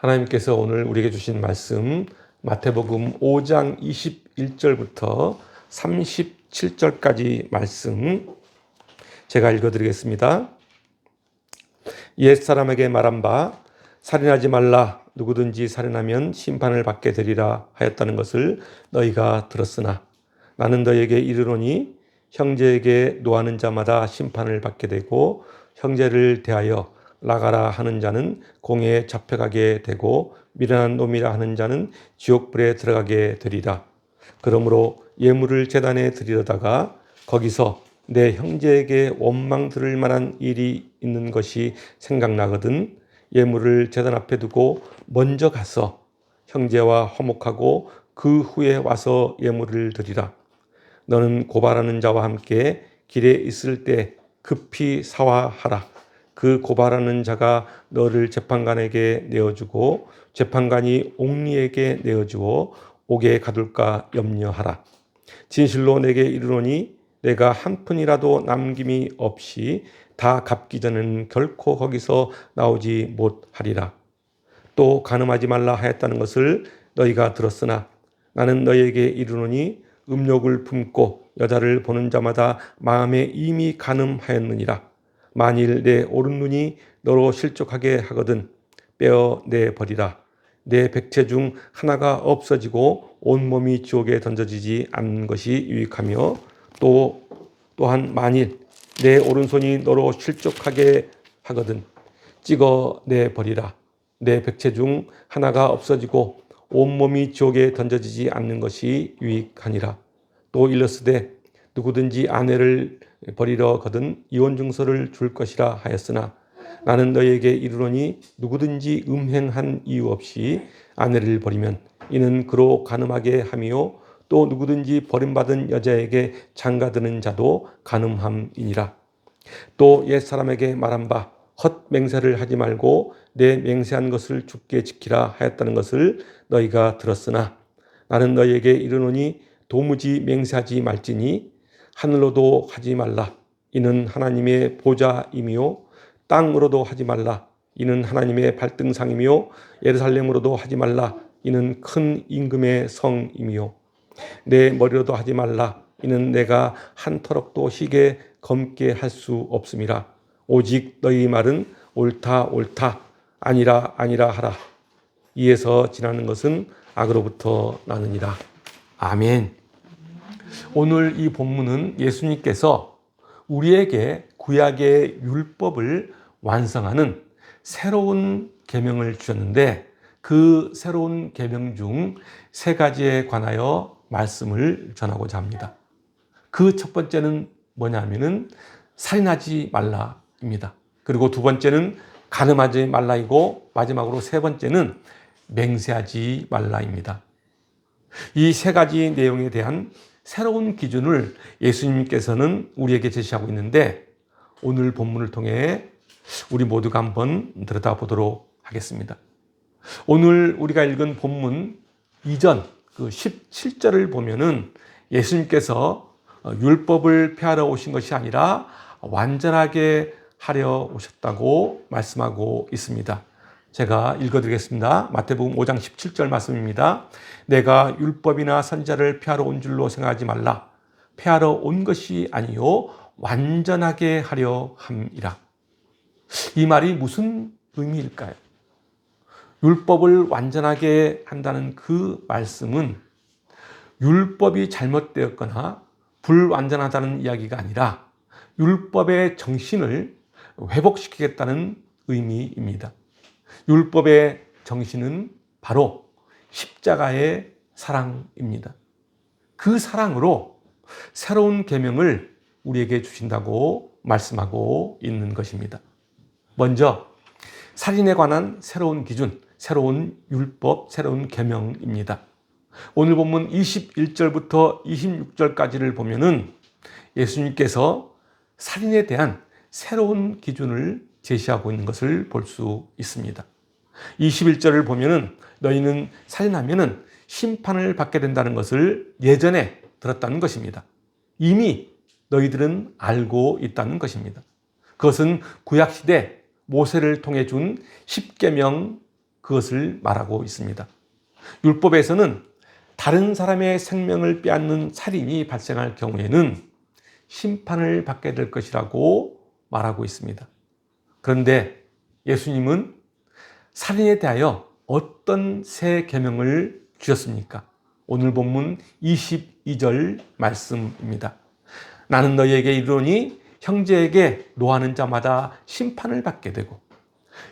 하나님께서 오늘 우리에게 주신 말씀 마태복음 5장 21절부터 37절까지 말씀 제가 읽어드리겠습니다. 옛사람에게 말한 바 살인하지 말라, 누구든지 살인하면 심판을 받게 되리라 하였다는 것을 너희가 들었으나 나는 너희에게 이르노니 형제에게 노하는 자마다 심판을 받게 되고 형제를 대하여 나가라 하는 자는 공회에 잡혀가게 되고 미련한 놈이라 하는 자는 지옥불에 들어가게 되리라. 그러므로 예물을 제단에 드리려다가 거기서 내 형제에게 원망 들을 만한 일이 있는 것이 생각나거든 예물을 제단 앞에 두고 먼저 가서 형제와 화목하고 그 후에 와서 예물을 드리라. 너는 고발하는 자와 함께 길에 있을 때 급히 사화하라. 그 고발하는 자가 너를 재판관에게 내어주고 재판관이 옥리에게 내어주어 옥에 가둘까 염려하라. 진실로 내게 이르노니 내가 한 푼이라도 남김이 없이 다 갚기 전에는 결코 거기서 나오지 못하리라. 또 간음하지 말라 하였다는 것을 너희가 들었으나 나는 너희에게 이르노니 음욕을 품고 여자를 보는 자마다 마음에 이미 간음하였느니라. 만일 내 오른눈이 너로 실족하게 하거든 빼어내 버리라. 내 백체 중 하나가 없어지고 온몸이 지옥에 던져지지 않는 것이 유익하며 또한 만일 내 오른손이 너로 실족하게 하거든 찍어내 버리라. 내 백체 중 하나가 없어지고 온몸이 지옥에 던져지지 않는 것이 유익하니라. 또 일렀으되 누구든지 아내를 버리러 거든 이혼 증서를 줄 것이라 하였으나 나는 너희에게 이르노니 누구든지 음행한 이유 없이 아내를 버리면 이는 그로 간음하게 함이요 또 누구든지 버림받은 여자에게 장가드는 자도 간음함이니라. 또 옛사람에게 말한 바 헛 맹세를 하지 말고 내 맹세한 것을 굳게 지키라 하였다는 것을 너희가 들었으나 나는 너희에게 이르노니 도무지 맹세하지 말지니 하늘로도 하지 말라. 이는 하나님의 보좌이며 땅으로도 하지 말라. 이는 하나님의 발등상이며 예루살렘으로도 하지 말라. 이는 큰 임금의 성이며 내 머리로도 하지 말라. 이는 내가 한 터럭도 희게 검게 할 수 없음이라. 오직 너희 말은 옳다 옳다 아니라 아니라 하라. 이에서 지나는 것은 악으로부터 나느니라. 아멘. 오늘 이 본문은 예수님께서 우리에게 구약의 율법을 완성하는 새로운 계명을 주셨는데 그 새로운 계명 중 세 가지에 관하여 말씀을 전하고자 합니다. 그 첫 번째는 뭐냐면은 살인하지 말라입니다. 그리고 두 번째는 간음하지 말라이고 마지막으로 세 번째는 맹세하지 말라입니다. 이 세 가지 내용에 대한 새로운 기준을 예수님께서는 우리에게 제시하고 있는데 오늘 본문을 통해 우리 모두가 한번 들여다보도록 하겠습니다. 오늘 우리가 읽은 본문 이전 그 17절을 보면은 예수님께서 율법을 폐하러 오신 것이 아니라 완전하게 하려 오셨다고 말씀하고 있습니다. 제가 읽어드리겠습니다. 마태복음 5장 17절 말씀입니다. 내가 율법이나 선지자를 폐하러 온 줄로 생각하지 말라. 폐하러 온 것이 아니요 완전하게 하려 함이라. 이 말이 무슨 의미일까요? 율법을 완전하게 한다는 그 말씀은 율법이 잘못되었거나 불완전하다는 이야기가 아니라 율법의 정신을 회복시키겠다는 의미입니다. 율법의 정신은 바로 십자가의 사랑입니다. 그 사랑으로 새로운 계명을 우리에게 주신다고 말씀하고 있는 것입니다. 먼저 살인에 관한 새로운 기준, 새로운 율법, 새로운 계명입니다. 오늘 본문 21절부터 26절까지를 보면은 예수님께서 살인에 대한 새로운 기준을 제시하고 있는 것을 볼 수 있습니다. 21절을 보면은 너희는 살인하면은 심판을 받게 된다는 것을 예전에 들었다는 것입니다. 이미 너희들은 알고 있다는 것입니다. 그것은 구약시대 모세를 통해 준 십계명 그것을 말하고 있습니다. 율법에서는 다른 사람의 생명을 빼앗는 살인이 발생할 경우에는 심판을 받게 될 것이라고 말하고 있습니다. 그런데 예수님은 살인에 대하여 어떤 새 계명을 주셨습니까? 오늘 본문 22절 말씀입니다. 나는 너희에게 이르노니 형제에게 노하는 자마다 심판을 받게 되고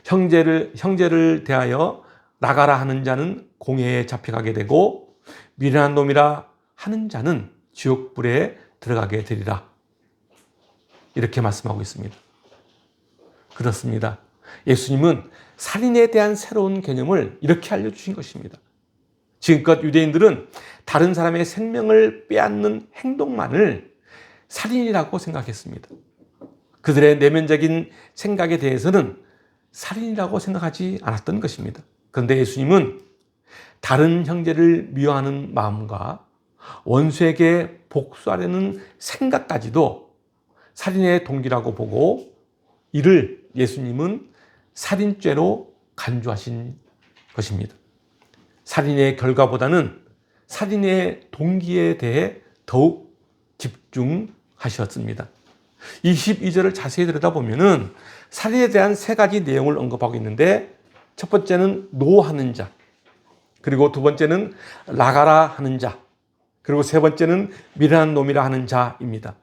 형제를 대하여 나가라 하는 자는 공회에 잡혀가게 되고 미련한 놈이라 하는 자는 지옥불에 들어가게 되리라. 이렇게 말씀하고 있습니다. 그렇습니다. 예수님은 살인에 대한 새로운 개념을 이렇게 알려주신 것입니다. 지금껏 유대인들은 다른 사람의 생명을 빼앗는 행동만을 살인이라고 생각했습니다. 그들의 내면적인 생각에 대해서는 살인이라고 생각하지 않았던 것입니다. 그런데 예수님은 다른 형제를 미워하는 마음과 원수에게 복수하려는 생각까지도 살인의 동기라고 보고 이를 예수님은 살인죄로 간주하신 것입니다. 살인의 결과보다는 살인의 동기에 대해 더욱 집중하셨습니다. 22절을 자세히 들여다보면 살인에 대한 세 가지 내용을 언급하고 있는데 첫 번째는 노하는 자, 그리고 두 번째는 나가라 하는 자, 그리고 세 번째는 미련한 놈이라 하는 자입니다.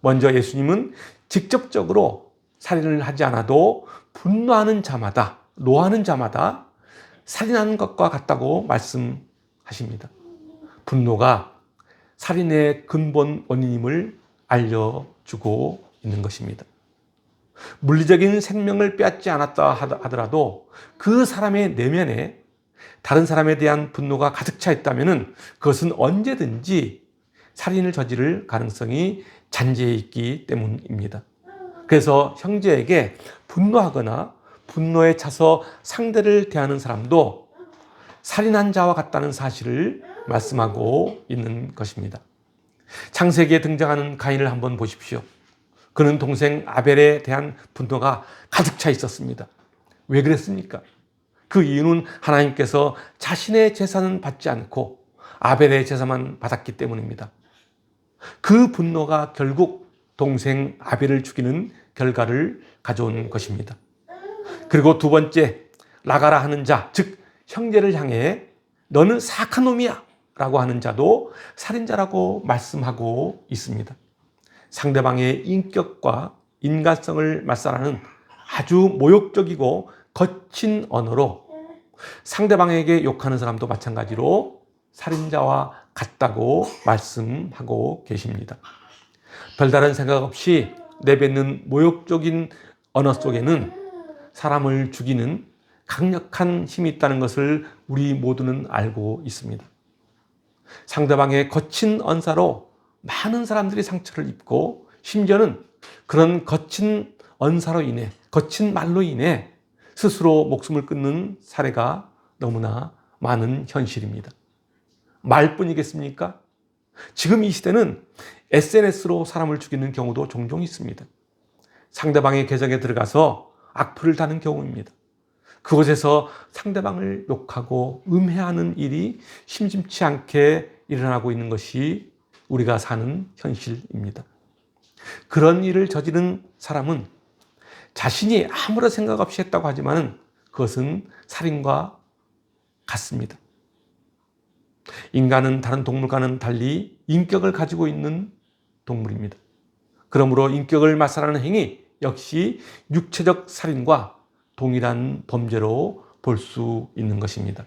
먼저 예수님은 직접적으로 살인을 하지 않아도 분노하는 자마다, 노하는 자마다 살인하는 것과 같다고 말씀하십니다. 분노가 살인의 근본 원인임을 알려주고 있는 것입니다. 물리적인 생명을 빼앗지 않았다 하더라도 그 사람의 내면에 다른 사람에 대한 분노가 가득 차 있다면 그것은 언제든지 살인을 저지를 가능성이 잔재해 있기 때문입니다. 그래서 형제에게 분노하거나 분노에 차서 상대를 대하는 사람도 살인한 자와 같다는 사실을 말씀하고 있는 것입니다. 창세기에 등장하는 가인을 한번 보십시오. 그는 동생 아벨에 대한 분노가 가득 차 있었습니다. 왜 그랬습니까? 그 이유는 하나님께서 자신의 제사는 받지 않고 아벨의 제사만 받았기 때문입니다. 그 분노가 결국 동생 아벨을 죽이는 결과를 가져온 것입니다. 그리고 두 번째, 나가라 하는 자, 즉 형제를 향해 너는 사악한 놈이야 라고 하는 자도 살인자라고 말씀하고 있습니다. 상대방의 인격과 인간성을 말살하는 아주 모욕적이고 거친 언어로 상대방에게 욕하는 사람도 마찬가지로 살인자와 같다고 말씀하고 계십니다. 별다른 생각 없이 내뱉는 모욕적인 언어 속에는 사람을 죽이는 강력한 힘이 있다는 것을 우리 모두는 알고 있습니다. 상대방의 거친 언사로 많은 사람들이 상처를 입고 심지어는 그런 거친 언사로 인해, 거친 말로 인해 스스로 목숨을 끊는 사례가 너무나 많은 현실입니다. 말뿐이겠습니까? 지금 이 시대는 SNS로 사람을 죽이는 경우도 종종 있습니다. 상대방의 계정에 들어가서 악플을 다는 경우입니다. 그곳에서 상대방을 욕하고 음해하는 일이 심심치 않게 일어나고 있는 것이 우리가 사는 현실입니다. 그런 일을 저지른 사람은 자신이 아무런 생각 없이 했다고 하지만 그것은 살인과 같습니다. 인간은 다른 동물과는 달리 인격을 가지고 있는 동물입니다. 그러므로 인격을 말살하는 행위 역시 육체적 살인과 동일한 범죄로 볼 수 있는 것입니다.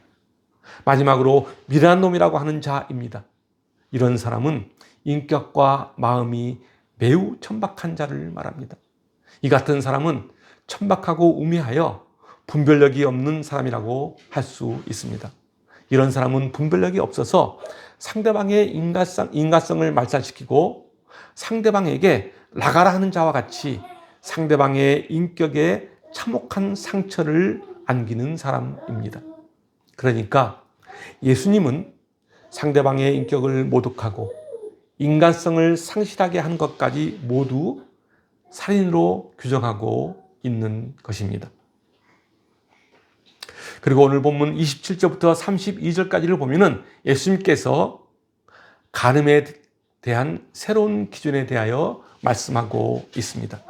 마지막으로 미련한 놈이라고 하는 자입니다. 이런 사람은 인격과 마음이 매우 천박한 자를 말합니다. 이 같은 사람은 천박하고 우매하여 분별력이 없는 사람이라고 할 수 있습니다. 이런 사람은 분별력이 없어서 상대방의 인간성을 말살시키고 상대방에게 나가라 하는 자와 같이 상대방의 인격에 참혹한 상처를 안기는 사람입니다. 그러니까 예수님은 상대방의 인격을 모독하고 인간성을 상실하게 한 것까지 모두 살인으로 규정하고 있는 것입니다. 그리고 오늘 본문 27절부터 32절까지를 보면은 예수님께서 간음에 대한 새로운 기준에 대하여 말씀하고 있습니다.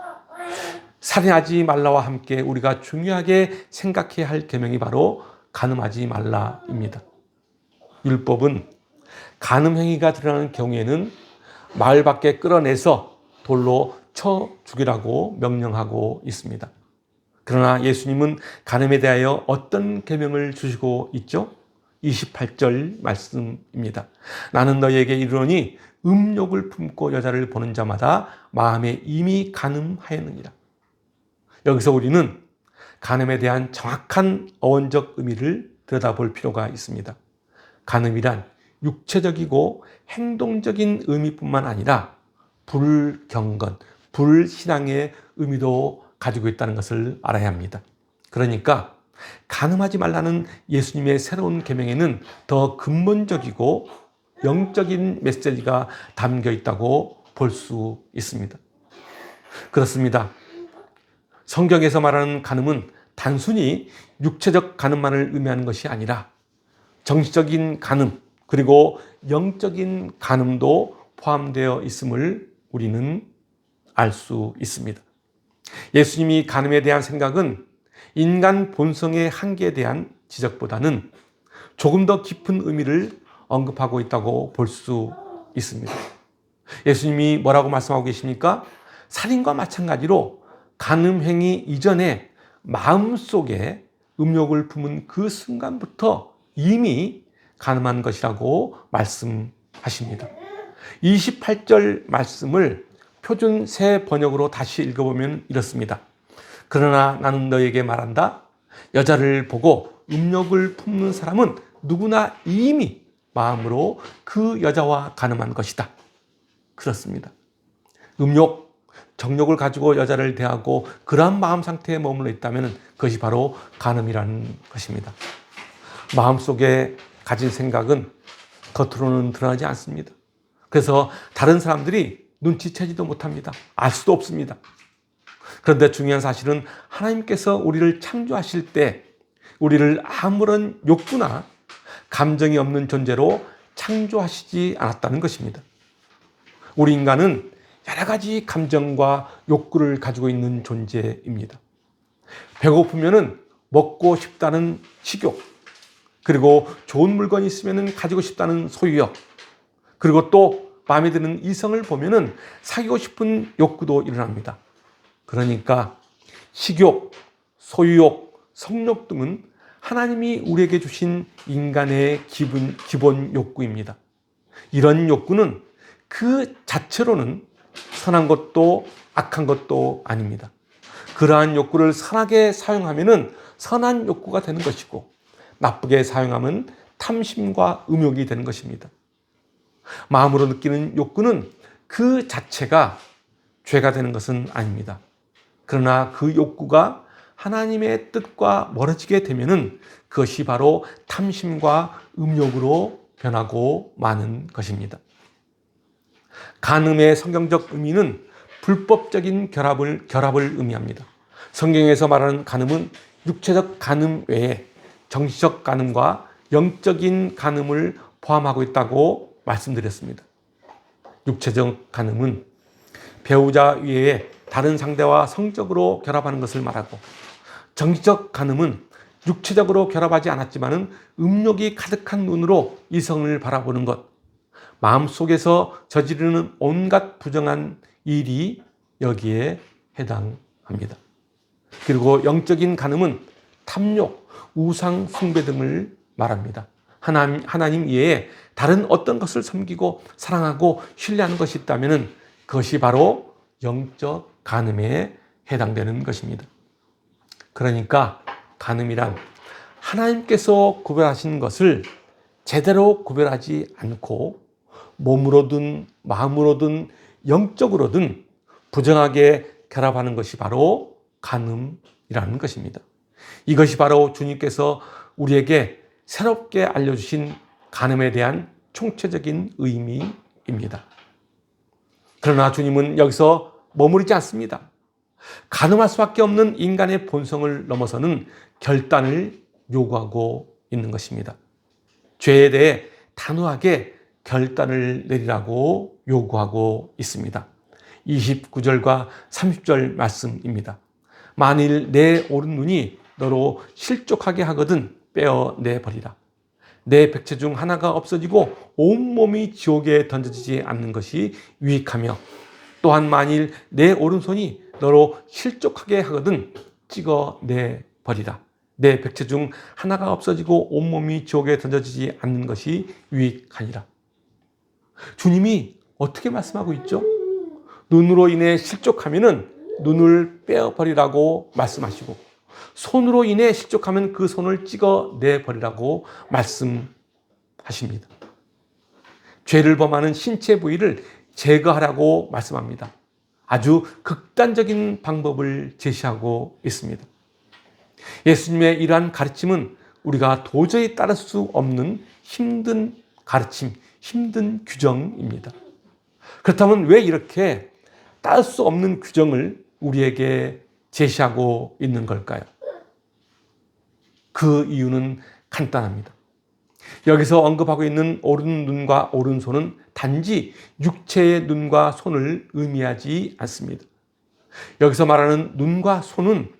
살인하지 말라와 함께 우리가 중요하게 생각해야 할 계명이 바로 간음하지 말라입니다. 율법은 간음 행위가 드러나는 경우에는 마을 밖에 끌어내서 돌로 쳐 죽이라고 명령하고 있습니다. 그러나 예수님은 간음에 대하여 어떤 계명을 주시고 있죠? 28절 말씀입니다. 나는 너희에게 이르노니 음욕을 품고 여자를 보는 자마다 마음에 이미 간음하였느니라. 여기서 우리는 간음에 대한 정확한 어원적 의미를 들여다볼 필요가 있습니다. 간음이란 육체적이고 행동적인 의미뿐만 아니라 불경건, 불신앙의 의미도 가지고 있다는 것을 알아야 합니다. 그러니까 간음하지 말라는 예수님의 새로운 계명에는 더 근본적이고 영적인 메시지가 담겨 있다고 볼 수 있습니다. 그렇습니다. 성경에서 말하는 간음은 단순히 육체적 간음만을 의미하는 것이 아니라 정신적인 간음, 그리고 영적인 간음도 포함되어 있음을 우리는 알 수 있습니다. 예수님이 간음에 대한 생각은 인간 본성의 한계에 대한 지적보다는 조금 더 깊은 의미를 언급하고 있다고 볼 수 있습니다. 예수님이 뭐라고 말씀하고 계십니까? 살인과 마찬가지로 간음 행위 이전에 마음속에 음욕을 품은 그 순간부터 이미 간음한 것이라고 말씀하십니다. 28절 말씀을 표준 새 번역으로 다시 읽어보면 이렇습니다. 그러나 나는 너에게 말한다. 여자를 보고 음욕을 품는 사람은 누구나 이미 마음으로 그 여자와 간음한 것이다. 그렇습니다. 음욕, 정욕을 가지고 여자를 대하고 그러한 마음 상태에 머물러 있다면 그것이 바로 간음이라는 것입니다. 마음속에 가진 생각은 겉으로는 드러나지 않습니다. 그래서 다른 사람들이 눈치채지도 못합니다. 알 수도 없습니다. 그런데 중요한 사실은 하나님께서 우리를 창조하실 때 우리를 아무런 욕구나 감정이 없는 존재로 창조하시지 않았다는 것입니다. 우리 인간은 여러 가지 감정과 욕구를 가지고 있는 존재입니다. 배고프면 먹고 싶다는 식욕, 그리고 좋은 물건이 있으면 가지고 싶다는 소유욕, 그리고 또 마음에 드는 이성을 보면 사귀고 싶은 욕구도 일어납니다. 그러니까 식욕, 소유욕, 성욕 등은 하나님이 우리에게 주신 인간의 기본 욕구입니다. 이런 욕구는 그 자체로는 선한 것도 악한 것도 아닙니다. 그러한 욕구를 선하게 사용하면 선한 욕구가 되는 것이고 나쁘게 사용하면 탐심과 음욕이 되는 것입니다. 마음으로 느끼는 욕구는 그 자체가 죄가 되는 것은 아닙니다. 그러나 그 욕구가 하나님의 뜻과 멀어지게 되면 그것이 바로 탐심과 음욕으로 변하고 마는 것입니다. 간음의 성경적 의미는 불법적인 결합을 의미합니다. 성경에서 말하는 간음은 육체적 간음 외에 정신적 간음과 영적인 간음을 포함하고 있다고 말씀드렸습니다. 육체적 간음은 배우자 외에 다른 상대와 성적으로 결합하는 것을 말하고, 정신적 간음은 육체적으로 결합하지 않았지만 음욕이 가득한 눈으로 이성을 바라보는 것, 마음속에서 저지르는 온갖 부정한 일이 여기에 해당합니다. 그리고 영적인 간음은 탐욕, 우상 숭배 등을 말합니다. 하나님 이외에 다른 어떤 것을 섬기고 사랑하고 신뢰하는 것이 있다면 그것이 바로 영적 간음에 해당되는 것입니다. 그러니까 간음이란 하나님께서 구별하신 것을 제대로 구별하지 않고 몸으로든 마음으로든 영적으로든 부정하게 결합하는 것이 바로 간음이라는 것입니다. 이것이 바로 주님께서 우리에게 새롭게 알려주신 간음에 대한 총체적인 의미입니다. 그러나 주님은 여기서 머무르지 않습니다. 간음할 수밖에 없는 인간의 본성을 넘어서는 결단을 요구하고 있는 것입니다. 죄에 대해 단호하게 결단을 내리라고 요구하고 있습니다. 29절과 30절 말씀입니다. 만일 내 오른 눈이 너로 실족하게 하거든 빼어내버리라. 내 백체 중 하나가 없어지고 온몸이 지옥에 던져지지 않는 것이 유익하며, 또한 만일 내 오른손이 너로 실족하게 하거든 찍어내버리라. 내 백체 중 하나가 없어지고 온몸이 지옥에 던져지지 않는 것이 유익하니라. 주님이 어떻게 말씀하고 있죠? 눈으로 인해 실족하면은 눈을 빼어버리라고 말씀하시고, 손으로 인해 실족하면 그 손을 찍어내버리라고 말씀하십니다. 죄를 범하는 신체 부위를 제거하라고 말씀합니다. 아주 극단적인 방법을 제시하고 있습니다. 예수님의 이러한 가르침은 우리가 도저히 따를 수 없는 힘든 가르침, 힘든 규정입니다. 그렇다면 왜 이렇게 따를 수 없는 규정을 우리에게 제시하고 있는 걸까요? 그 이유는 간단합니다. 여기서 언급하고 있는 오른 눈과 오른손은 단지 육체의 눈과 손을 의미하지 않습니다. 여기서 말하는 눈과 손은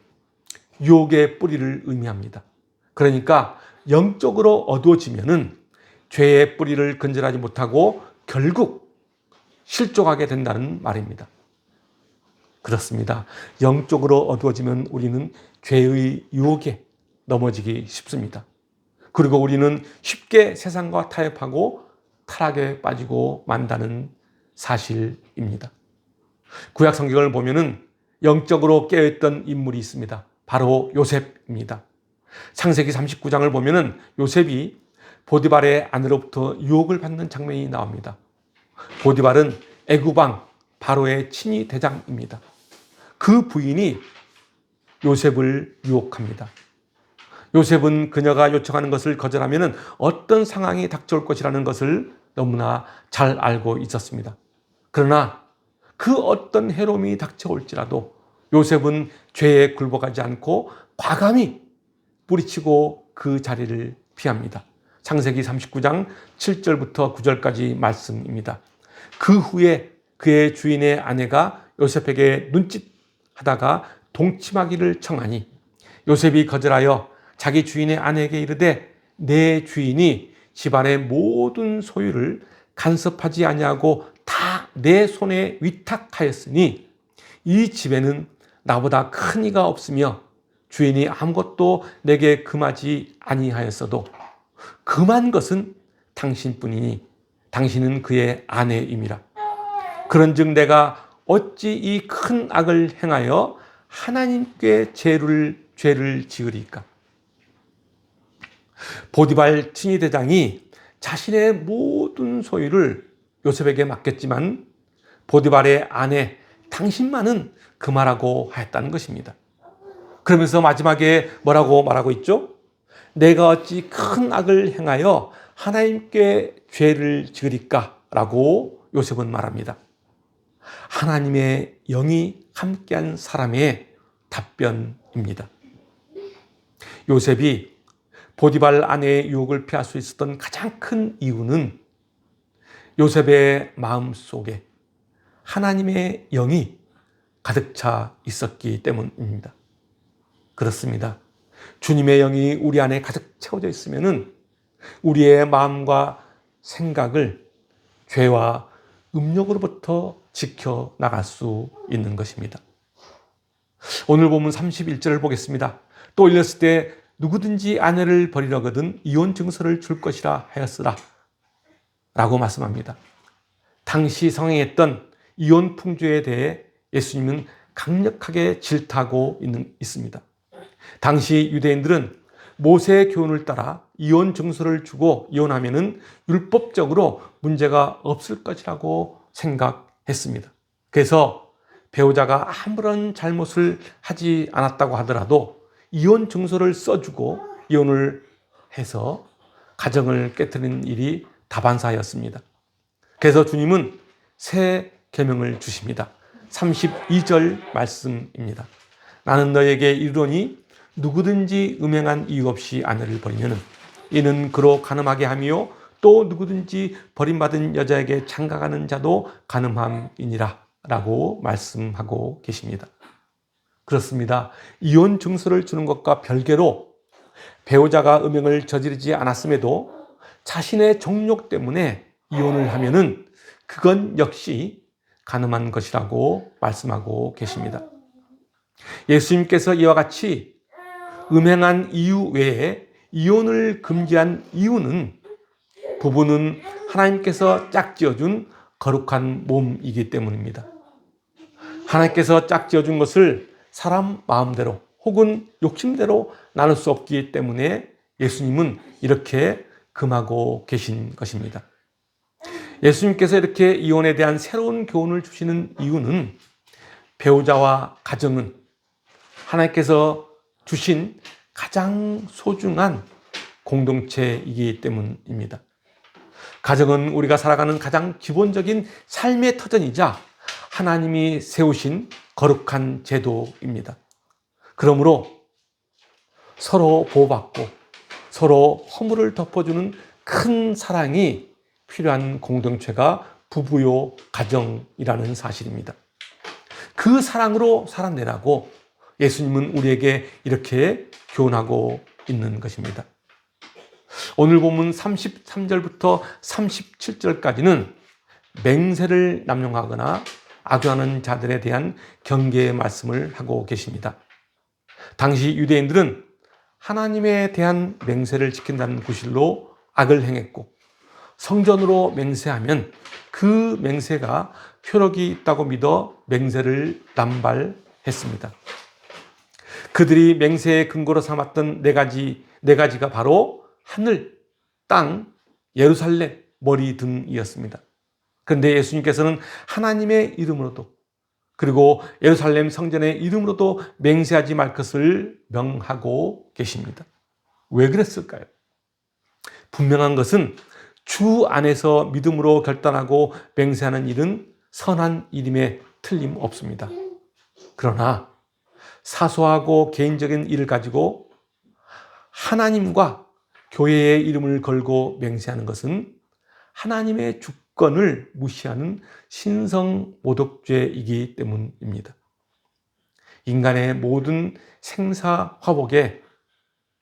유혹의 뿌리를 의미합니다. 그러니까 영적으로 어두워지면은 죄의 뿌리를 건절하지 못하고 결국 실족하게 된다는 말입니다. 그렇습니다. 영적으로 어두워지면 우리는 죄의 유혹에 넘어지기 쉽습니다. 그리고 우리는 쉽게 세상과 타협하고 타락에 빠지고 만다는 사실입니다. 구약 성경을 보면은 영적으로 깨어있던 인물이 있습니다. 바로 요셉입니다. 창세기 39장을 보면은 요셉이 보디발의 아내로부터 유혹을 받는 장면이 나옵니다. 보디발은 애굽왕 바로의 친위 대장입니다. 그 부인이 요셉을 유혹합니다. 요셉은 그녀가 요청하는 것을 거절하면 어떤 상황이 닥쳐올 것이라는 것을 너무나 잘 알고 있었습니다. 그러나 그 어떤 해로움이 닥쳐올지라도 요셉은 죄에 굴복하지 않고 과감히 뿌리치고 그 자리를 피합니다. 창세기 39장 7절부터 9절까지 말씀입니다. 그 후에 그의 주인의 아내가 요셉에게 눈짓하다가 동침하기를 청하니 요셉이 거절하여 자기 주인의 아내에게 이르되 내 주인이 집안의 모든 소유를 간섭하지 아니하고 다 내 손에 위탁하였으니 이 집에는 나보다 큰 이가 없으며 주인이 아무것도 내게 금하지 아니하였어도 금한 것은 당신뿐이니 당신은 그의 아내임이라. 그런즉 내가 어찌 이 큰 악을 행하여 하나님께 죄를 지으리까? 보디발 친위대장이 자신의 모든 소유를 요셉에게 맡겼지만 보디발의 아내 당신만은 금하라고 하였다는 것입니다. 그러면서 마지막에 뭐라고 말하고 있죠? 내가 어찌 큰 악을 행하여 하나님께 죄를 지으리까? 라고 요셉은 말합니다. 하나님의 영이 함께한 사람의 답변입니다. 요셉이 보디발 아내의 유혹을 피할 수 있었던 가장 큰 이유는 요셉의 마음 속에 하나님의 영이 가득 차 있었기 때문입니다. 그렇습니다. 주님의 영이 우리 안에 가득 채워져 있으면 우리의 마음과 생각을 죄와 음욕으로부터 지켜나갈 수 있는 것입니다. 오늘 본문 31절을 보겠습니다. 또 일렀을 때 누구든지 아내를 버리려거든 이혼 증서를 줄 것이라 하였으라 라고 말씀합니다. 당시 성행했던 이혼 풍조에 대해 예수님은 강력하게 질타하고 있습니다. 당시 유대인들은 모세의 교훈을 따라 이혼 증서를 주고 이혼하면은 율법적으로 문제가 없을 것이라고 생각했습니다. 그래서 배우자가 아무런 잘못을 하지 않았다고 하더라도 이혼 증서를 써주고 이혼을 해서 가정을 깨뜨리는 일이 다반사였습니다. 그래서 주님은 새 계명을 주십니다. 32절 말씀입니다. 나는 너에게 이르노니 누구든지 음행한 이유 없이 아내를 버리면 이는 그로 간음하게 하며 또 누구든지 버림받은 여자에게 장가가는 자도 간음함이니라 라고 말씀하고 계십니다. 그렇습니다. 이혼 증서를 주는 것과 별개로 배우자가 음행을 저지르지 않았음에도 자신의 정욕 때문에 이혼을 하면은 그건 역시 간음한 것이라고 말씀하고 계십니다. 예수님께서 이와 같이 음행한 이유 외에 이혼을 금지한 이유는 부부는 하나님께서 짝지어준 거룩한 몸이기 때문입니다. 하나님께서 짝지어준 것을 사람 마음대로 혹은 욕심대로 나눌 수 없기 때문에 예수님은 이렇게 금하고 계신 것입니다. 예수님께서 이렇게 이혼에 대한 새로운 교훈을 주시는 이유는 배우자와 가정은 하나님께서 주신 가장 소중한 공동체이기 때문입니다. 가정은 우리가 살아가는 가장 기본적인 삶의 터전이자 하나님이 세우신 거룩한 제도입니다. 그러므로 서로 보호받고 서로 허물을 덮어주는 큰 사랑이 필요한 공동체가 부부요 가정이라는 사실입니다. 그 사랑으로 살아내라고 예수님은 우리에게 이렇게 교훈하고 있는 것입니다. 오늘 본문 33절부터 37절까지는 맹세를 남용하거나 악유하는 자들에 대한 경계의 말씀을 하고 계십니다. 당시 유대인들은 하나님에 대한 맹세를 지킨다는 구실로 악을 행했고 성전으로 맹세하면 그 맹세가 효력이 있다고 믿어 맹세를 남발했습니다. 그들이 맹세의 근거로 삼았던 네 가지가 바로 하늘, 땅, 예루살렘, 머리 등이었습니다. 그런데 예수님께서는 하나님의 이름으로도 그리고 예루살렘 성전의 이름으로도 맹세하지 말 것을 명하고 계십니다. 왜 그랬을까요? 분명한 것은 주 안에서 믿음으로 결단하고 맹세하는 일은 선한 일임에 틀림없습니다. 그러나 사소하고 개인적인 일을 가지고 하나님과 교회의 이름을 걸고 맹세하는 것은 하나님의 주권을 무시하는 신성모독죄이기 때문입니다. 인간의 모든 생사화복의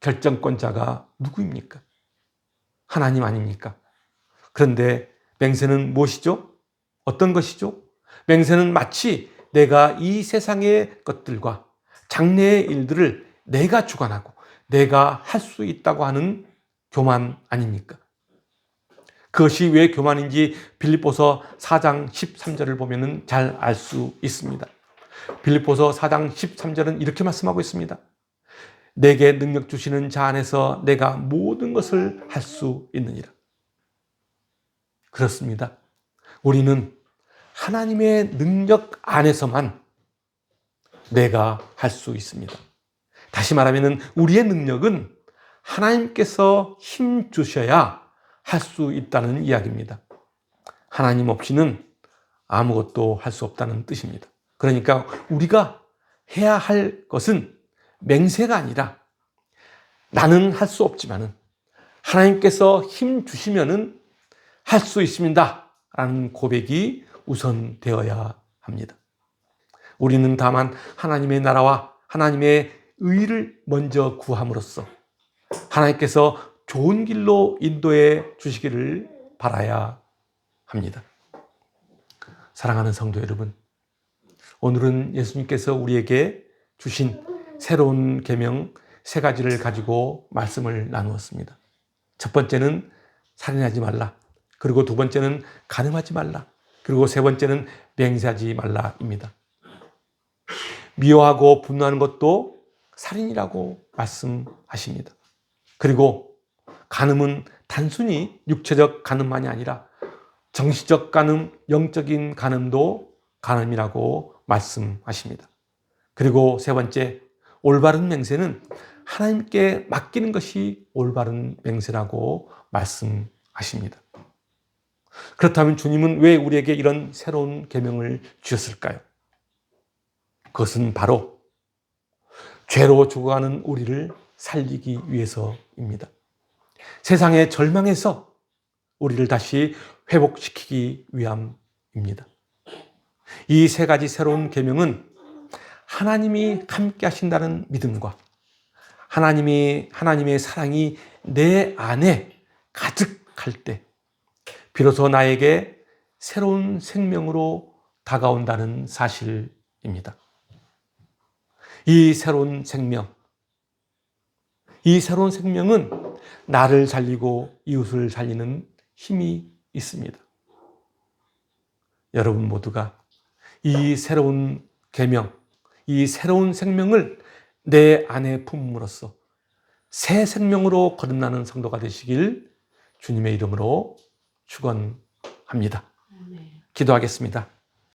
결정권자가 누구입니까? 하나님 아닙니까? 그런데 맹세는 무엇이죠? 어떤 것이죠? 맹세는 마치 내가 이 세상의 것들과 장래의 일들을 내가 주관하고 내가 할 수 있다고 하는 교만 아닙니까? 그것이 왜 교만인지 빌립보서 4장 13절을 보면 잘 알 수 있습니다. 빌립보서 4장 13절은 이렇게 말씀하고 있습니다. 내게 능력 주시는 자 안에서 내가 모든 것을 할 수 있느니라. 그렇습니다. 우리는 하나님의 능력 안에서만 내가 할 수 있습니다. 다시 말하면 우리의 능력은 하나님께서 힘 주셔야 할 수 있다는 이야기입니다. 하나님 없이는 아무것도 할 수 없다는 뜻입니다. 그러니까 우리가 해야 할 것은 맹세가 아니라 나는 할 수 없지만은 하나님께서 힘 주시면은 할 수 있습니다. 라는 고백이 우선 되어야 합니다. 우리는 다만 하나님의 나라와 하나님의 의를 먼저 구함으로써 하나님께서 좋은 길로 인도해 주시기를 바라야 합니다. 사랑하는 성도 여러분, 오늘은 예수님께서 우리에게 주신 새로운 계명 3가지를 가지고 말씀을 나누었습니다. 첫 번째는 살인하지 말라. 그리고 두 번째는 간음하지 말라. 그리고 세 번째는 맹세하지 말라입니다. 미워하고 분노하는 것도 살인이라고 말씀하십니다. 그리고 간음은 단순히 육체적 간음만이 아니라 정신적 간음, 영적인 간음도 간음이라고 말씀하십니다. 그리고 세 번째, 올바른 맹세는 하나님께 맡기는 것이 올바른 맹세라고 말씀하십니다. 그렇다면 주님은 왜 우리에게 이런 새로운 계명을 주셨을까요? 그것은 바로 죄로 죽어가는 우리를 살리기 위해서입니다. 세상의 절망에서 우리를 다시 회복시키기 위함입니다. 이 세 가지 새로운 계명은 하나님이 함께 하신다는 믿음과 하나님의 사랑이 내 안에 가득할 때 비로소 나에게 새로운 생명으로 다가온다는 사실입니다. 이 새로운 생명은 나를 살리고 이웃을 살리는 힘이 있습니다. 여러분 모두가 이 새로운 계명, 이 새로운 생명을 내 안에 품음으로써 새 생명으로 거듭나는 성도가 되시길 주님의 이름으로 축원합니다. 기도하겠습니다.